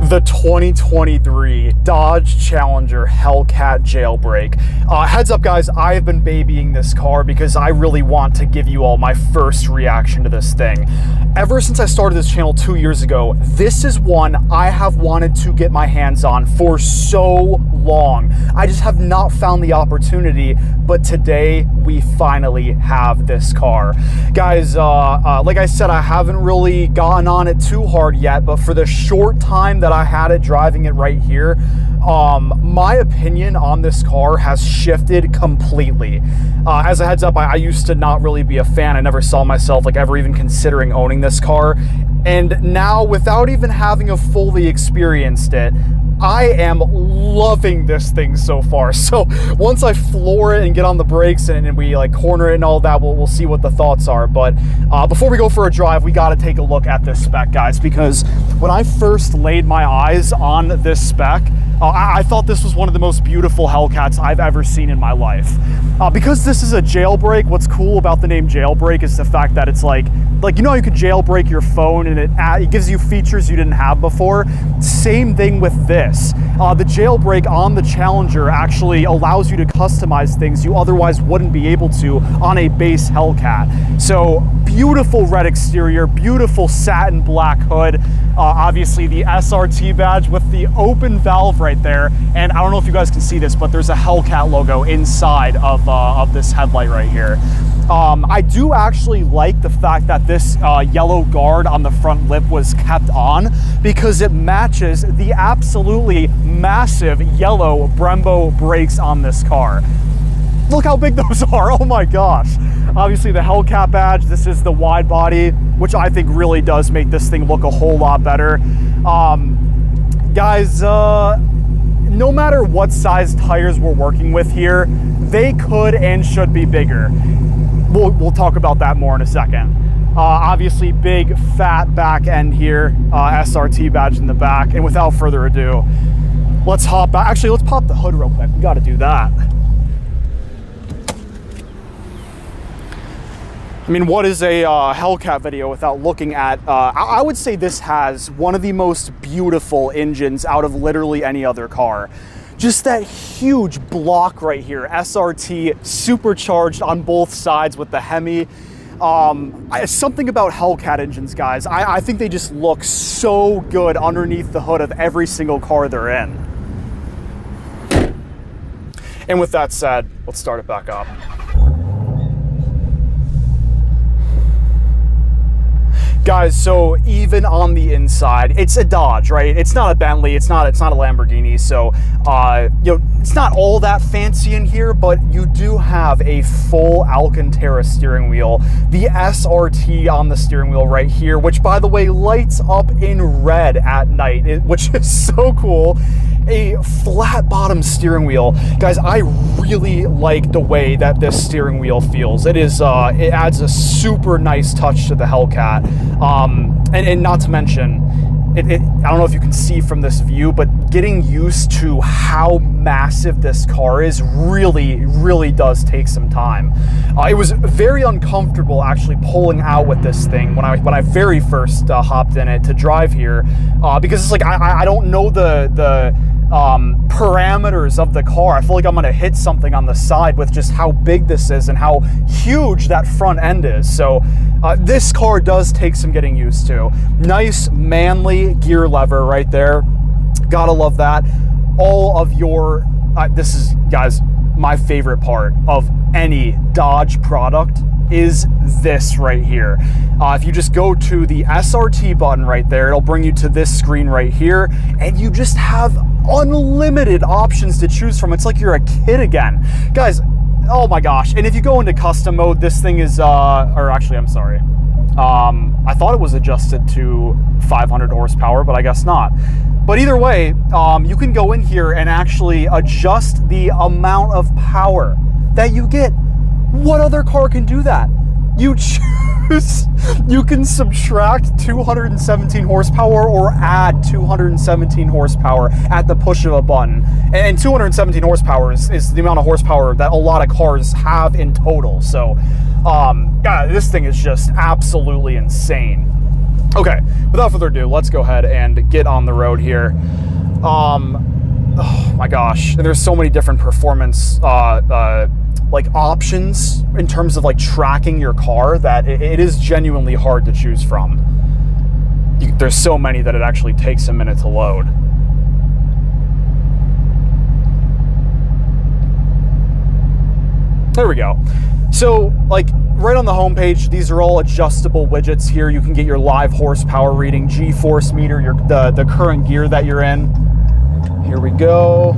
The 2023 Dodge Challenger Hellcat Jailbreak. Heads up guys, I have been babying this car because I really want to give you all my first reaction to this thing. Ever since I started this channel 2 years ago, this is one I have wanted to get my hands on for so long. I just have not found the opportunity, but today we finally have this car. Guys, like I said, I haven't really gotten on it too hard yet, but for the short time that I had it driving it right here, my opinion on this car has shifted completely. As a heads up, I used to not really be a fan. I never saw myself like ever even considering owning this car. And now, without even having fully experienced it, I am loving this thing so far. So once I floor it and get on the brakes and we like corner it and all that, we'll see what the thoughts are. But before we go for a drive, we got to take a look at this spec, guys, because when I first laid my eyes on this spec, I thought this was one of the most beautiful Hellcats I've ever seen in my life. Because this is a jailbreak, what's cool about the name Jailbreak is the fact that it's like you know how you could jailbreak your phone and it gives you features you didn't have before? Same thing with this. The jailbreak on the Challenger actually allows you to customize things you otherwise wouldn't be able to on a base Hellcat. So beautiful red exterior, beautiful satin black hood, obviously the SRT badge with the open valve right there, and I don't know if you guys can see this, but there's a Hellcat logo inside of this headlight right here. I do actually like the fact that this yellow guard on the front lip was kept on because it matches the absolutely massive yellow Brembo brakes on this car. Look how big those are, oh my gosh. Obviously the Hellcat badge, this is the wide body, which I think really does make this thing look a whole lot better. Guys, no matter what size tires we're working with here, they could and should be bigger. We'll talk about that more in a second. Obviously big fat back end here, SRT badge in the back, and without further ado, let's hop back. Actually, let's pop the hood real quick. We got to do that. I mean, what is a Hellcat video without looking at, I would say this has one of the most beautiful engines out of literally any other car. Just that huge block right here, SRT, supercharged on both sides with the HEMI. Something about Hellcat engines, guys, I think they just look so good underneath the hood of every single car they're in. And with that said, let's start it back up. Guys, so even on the inside, it's a Dodge, right? It's not a Bentley, it's not a Lamborghini, so you know, it's not all that fancy in here, but you do have a full Alcantara steering wheel, the SRT on the steering wheel right here, which by the way lights up in red at night, which is so cool. A flat bottom steering wheel. Guys, I really like the way that this steering wheel feels. It is, it adds a super nice touch to the Hellcat. And not to mention, I don't know if you can see from this view, but getting used to how massive this car is really does take some time. It was very uncomfortable actually pulling out with this thing when I very first hopped in it to drive here, because it's like I don't know the parameters of the car. I feel like I'm gonna hit something on the side with just how big this is and how huge that front end is. So this car does take some getting used to. Nice manly gear lever right there. Gotta love that. All of your, this is, guys, my favorite part of any Dodge product is this right here. If you just go to the SRT button right there, it'll bring you to this screen right here, and you just have unlimited options to choose from. It's like you're a kid again. Guys, oh my gosh. And if you go into custom mode, this thing is, or actually, I'm sorry. I thought it was adjusted to 500 horsepower, but I guess not. But either way, you can go in here and actually adjust the amount of power that you get. What other car can do that? You choose, you can subtract 217 horsepower or add 217 horsepower at the push of a button. And 217 horsepower is the amount of horsepower that a lot of cars have in total. So, God, this thing is just absolutely insane. Okay, without further ado, let's go ahead and get on the road here. Oh my gosh, there's so many different performance like options in terms of like tracking your car that it is genuinely hard to choose from. There's so many that it actually takes a minute to load. There we go. So, like, right on the homepage, these are all adjustable widgets here. You can get your live horsepower reading, G-force meter, the current gear that you're in. Here we go.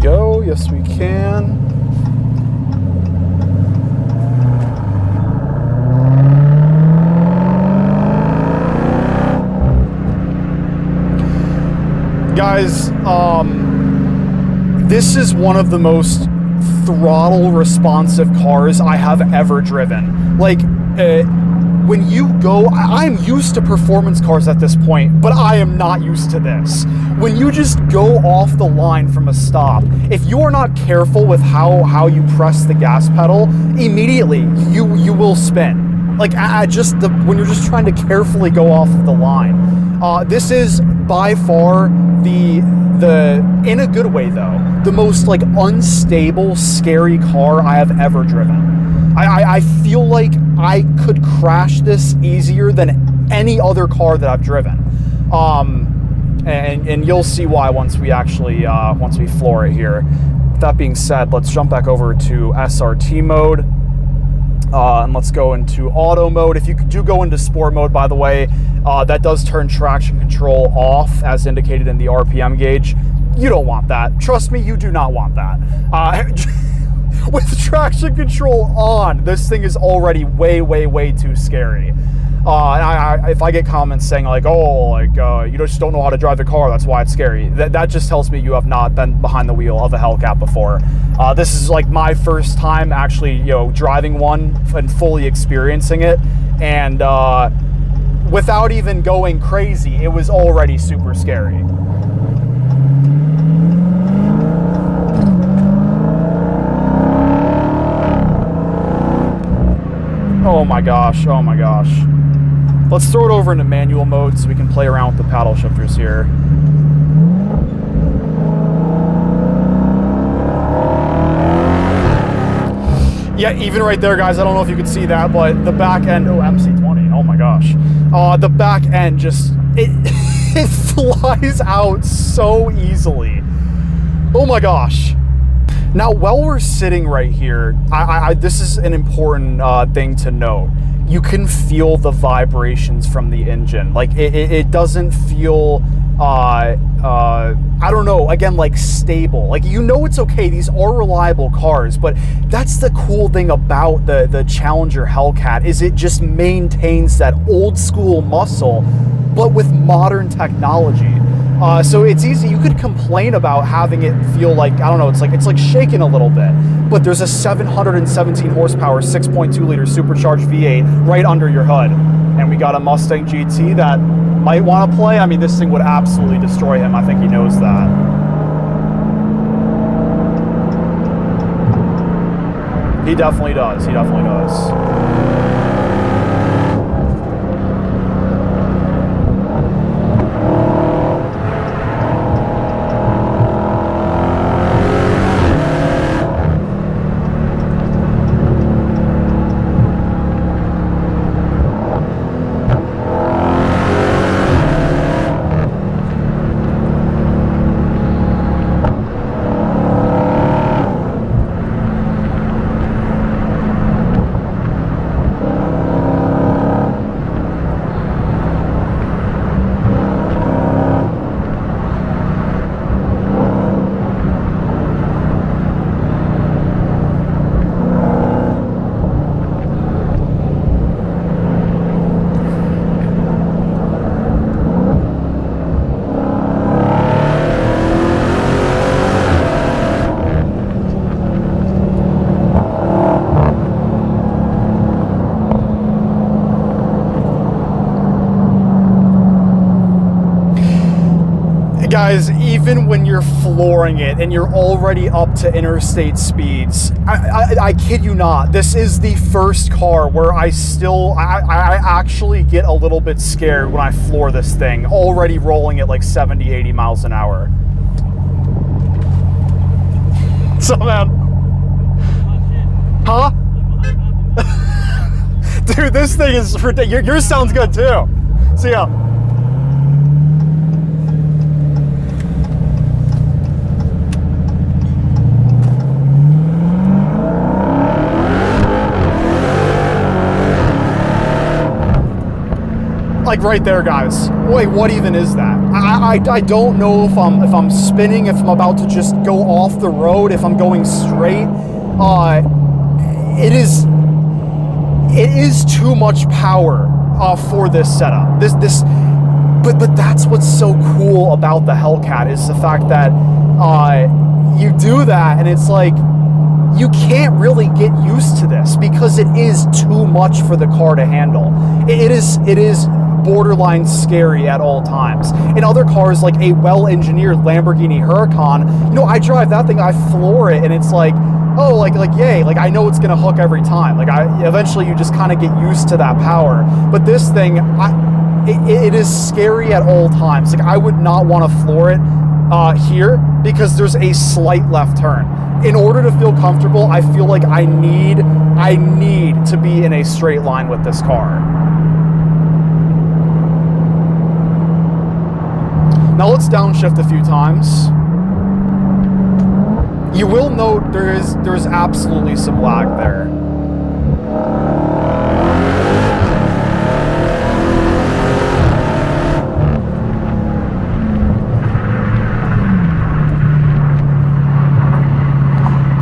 Go. Yes, we can. Guys, this is one of the most throttle responsive cars I have ever driven. Like, when you go, I'm used to performance cars at this point, but I am not used to this. When you just go off the line from a stop, if you are not careful with how you press the gas pedal, immediately you will spin. Like when you're just trying to carefully go off of the line. This is by far the in a good way though, the most like unstable, scary car I have ever driven. I feel like I could crash this easier than any other car that I've driven. And you'll see why once we actually, once we floor it here. With that being said, let's jump back over to SRT mode. And let's go into auto mode. If you do go into sport mode, by the way, that does turn traction control off as indicated in the RPM gauge. You don't want that. Trust me, you do not want that. With traction control on, this thing is already way, way, way too scary. And if I get comments saying like, oh, like you just don't know how to drive the car, that's why it's scary. That just tells me you have not been behind the wheel of a Hellcat before. This is like my first time actually, driving one and fully experiencing it. And without even going crazy, it was already super scary. Oh my gosh, oh my gosh. Let's throw it over into manual mode so we can play around with the paddle shifters here. Yeah, even right there, guys, I don't know if you could see that, but the back end, oh, MC20, oh my gosh. The back end just, it flies out so easily. Oh my gosh. Now, while we're sitting right here, this is an important thing to note. You can feel the vibrations from the engine. Like, it doesn't feel, I don't know, again, like stable. Like, it's okay. These are reliable cars, but that's the cool thing about the Challenger Hellcat is it just maintains that old school muscle, but with modern technology. So it's easy. You could complain about having it feel like, I don't know, it's like shaking a little bit, but there's a 717 horsepower, 6.2 liter supercharged V8 right under your hood. And we got a Mustang GT that might want to play. I mean, this thing would absolutely destroy him. I think he knows that. He definitely does. He definitely does. even when you're flooring it and you're already up to interstate speeds, I kid you not, this is the first car where I actually get a little bit scared when I floor this thing, already rolling at like 70, 80 miles an hour. So, man. Huh? Dude, this thing is ridiculous. Yours sounds good too. See ya. Like right there, guys. Wait, what even is that? I don't know if I'm spinning, if I'm about to just go off the road, if I'm going straight. It is too much power for this setup. But that's what's so cool about the Hellcat, is the fact that you do that and it's like you can't really get used to this because it is too much for the car to handle. It is borderline scary at all times. In other cars, like a well-engineered Lamborghini Huracan, you know, I drive that thing, I floor it, and it's like, oh, like yay, like I know it's gonna hook every time. Like eventually you just kind of get used to that power. But this thing, it is scary at all times. Like I would not want to floor it here because there's a slight left turn. In order to feel comfortable, I feel like I need to be in a straight line with this car. Now let's downshift a few times. You will note there's absolutely some lag there.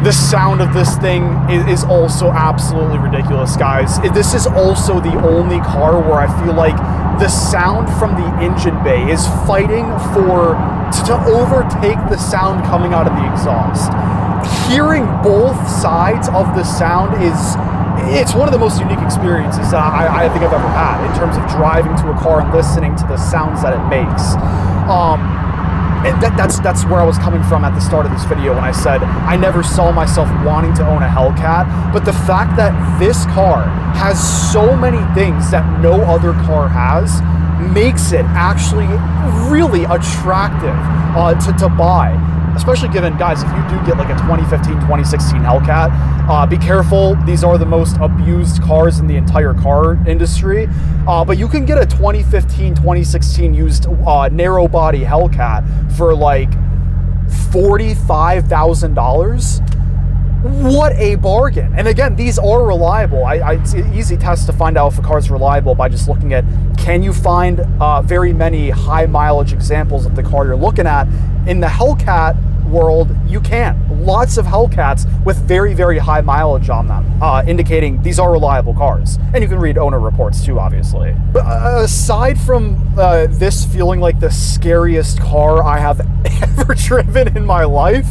The sound of this thing is also absolutely ridiculous, guys. This is also the only car where I feel like the sound from the engine bay is fighting to overtake the sound coming out of the exhaust. Hearing both sides of the sound it's one of the most unique experiences I think I've ever had in terms of driving to a car and listening to the sounds that it makes. And that's where I was coming from at the start of this video when I said I never saw myself wanting to own a Hellcat, but the fact that this car has so many things that no other car has makes it actually really attractive to buy. Especially given, guys, if you do get like a 2015, 2016 Hellcat, be careful. These are the most abused cars in the entire car industry. But you can get a 2015, 2016 used narrow body Hellcat for like $45,000. What a bargain. And again, these are reliable. It's an easy test to find out if a car is reliable by just looking at, can you find very many high mileage examples of the car you're looking at? In the Hellcat world, you can. Lots of Hellcats with very, very high mileage on them, indicating these are reliable cars. And you can read owner reports too, obviously. But aside from this feeling like the scariest car I have ever driven in my life,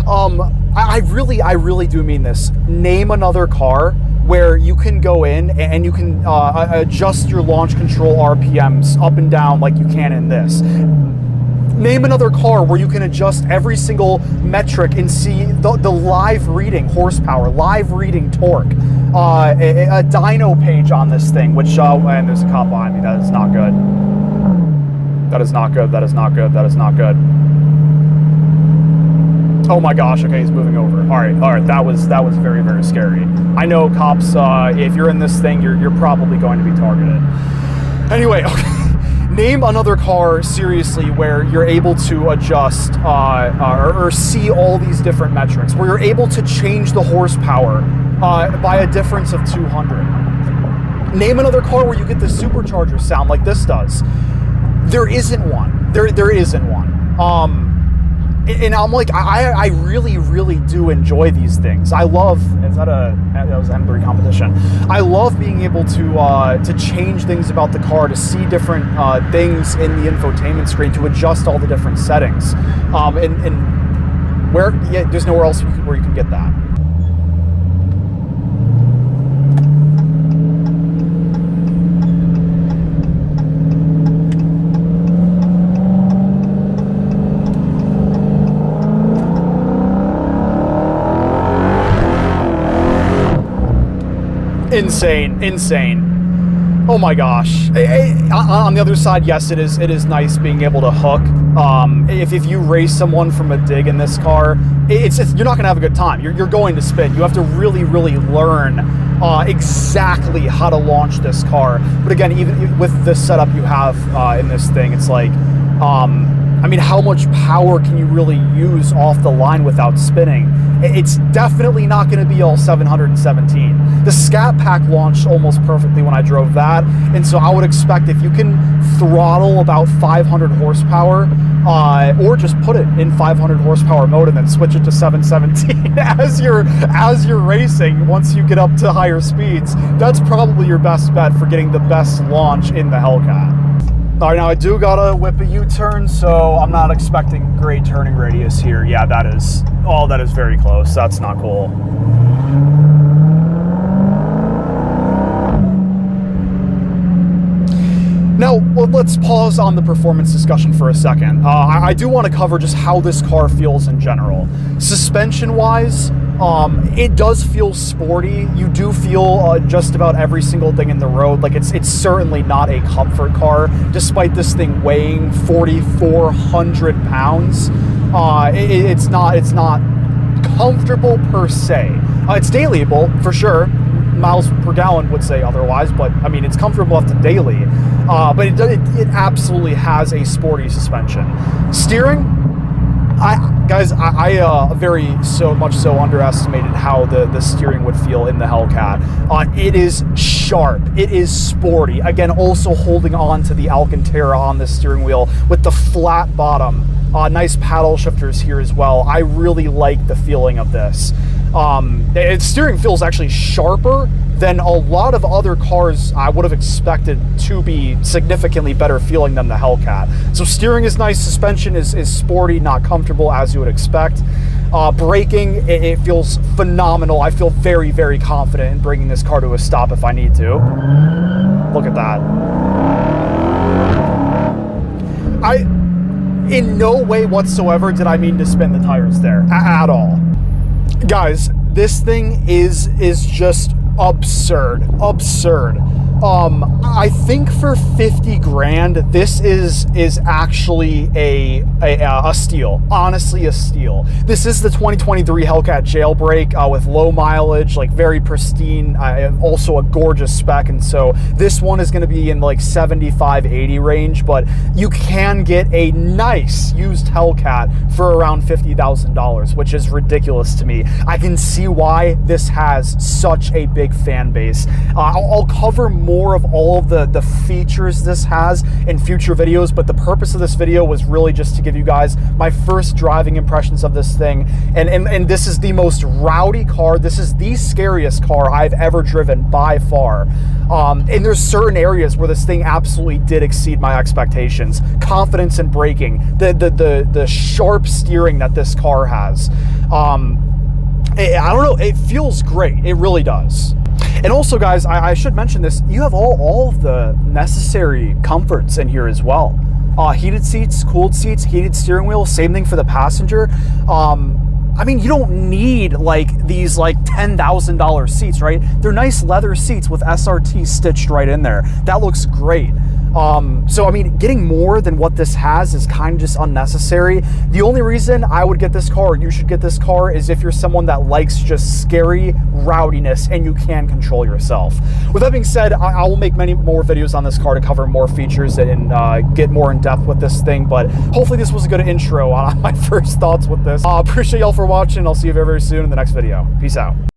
I really do mean this. Name another car where you can go in and you can adjust your launch control RPMs up and down like you can in this. Name another car where you can adjust every single metric and see the live reading horsepower, live reading torque, a dyno page on this thing, which, and there's a cop behind me. That is not good. That is not good. That is not good. That is not good. Oh my gosh, okay, he's moving over. All right, that was very, very scary. I know cops, if you're in this thing, you're probably going to be targeted. Anyway, okay. Name another car, seriously, where you're able to adjust or see all these different metrics, where you're able to change the horsepower by a difference of 200. Name another car where you get the supercharger sound like this does. There isn't one. There isn't one. And I'm like, I really, really do enjoy these things. I love, that was an M3 competition. I love being able to change things about the car, to see different things in the infotainment screen, to adjust all the different settings. And there's nowhere else where you can get that. Insane, insane. Oh my gosh. On the other side, yes, it is nice being able to hook. If you race someone from a dig in this car, you're not gonna have a good time. You're going to spin. You have to really, really learn exactly how to launch this car. But again, even with the setup you have in this thing, it's like, I mean, how much power can you really use off the line without spinning? It's definitely not going to be all 717. The Scat Pack launched almost perfectly when I drove that, and so I would expect if you can throttle about 500 horsepower, or just put it in 500 horsepower mode and then switch it to 717 as you're racing. Once you get up to higher speeds, that's probably your best bet for getting the best launch in the Hellcat. All right, now I do gotta whip a U-turn, so I'm not expecting great turning radius here. Yeah, that is very close. That's not cool. Now, let's pause on the performance discussion for a second. I do want to cover just how this car feels in general. Suspension-wise, it does feel sporty. You do feel just about every single thing in the road. Like, it's certainly not a comfort car, despite this thing weighing 4,400 pounds. It's not comfortable per se. It's dailyable for sure. Miles per gallon would say otherwise, but I mean, it's comfortable enough to daily. But it absolutely has a sporty suspension. Steering, I very much so underestimated how the steering would feel in the Hellcat. It is sharp, it is sporty. Again, also holding on to the Alcantara on the steering wheel with the flat bottom. Nice paddle shifters here as well. I really like the feeling of this. Its steering feels actually sharper than a lot of other cars I would have expected to be significantly better feeling than the Hellcat. So steering is nice, suspension is sporty, not comfortable as you would expect. Braking, it feels phenomenal. I feel very, very confident in bringing this car to a stop if I need to. Look at that. In no way whatsoever did I mean to spin the tires there, at all. Guys, this thing is just absurd. I think for 50 grand, this is actually a steal. Honestly, a steal. This is the 2023 Hellcat Jailbreak with low mileage, like very pristine, also a gorgeous spec, and so this one is going to be in like 75-80 range, but you can get a nice used Hellcat for around $50,000, which is ridiculous to me. I can see why this has such a big fan base. I'll cover more of all of the features this has in future videos, but the purpose of this video was really just to give you guys my first driving impressions of this thing, and this is the most rowdy car. This is the scariest car I've ever driven by far, and there's certain areas where this thing absolutely did exceed my expectations. Confidence in braking, the sharp steering that this car has. I don't know, it feels great. It really does. And also, guys, I should mention this, you have all of the necessary comforts in here as well. Heated seats, cooled seats, heated steering wheel, same thing for the passenger. I mean, you don't need like these like $10,000 seats, right? They're nice leather seats with SRT stitched right in there. That looks great. So I mean, getting more than what this has is kind of just unnecessary. The only reason I would get this car, or you should get this car, is if you're someone that likes just scary rowdiness and you can control yourself. With that being said, I will make many more videos on this car to cover more features and get more in depth with this thing, but hopefully this was a good intro on my first thoughts with this. Appreciate y'all for watching. I'll see you very, very soon in the next video. Peace out.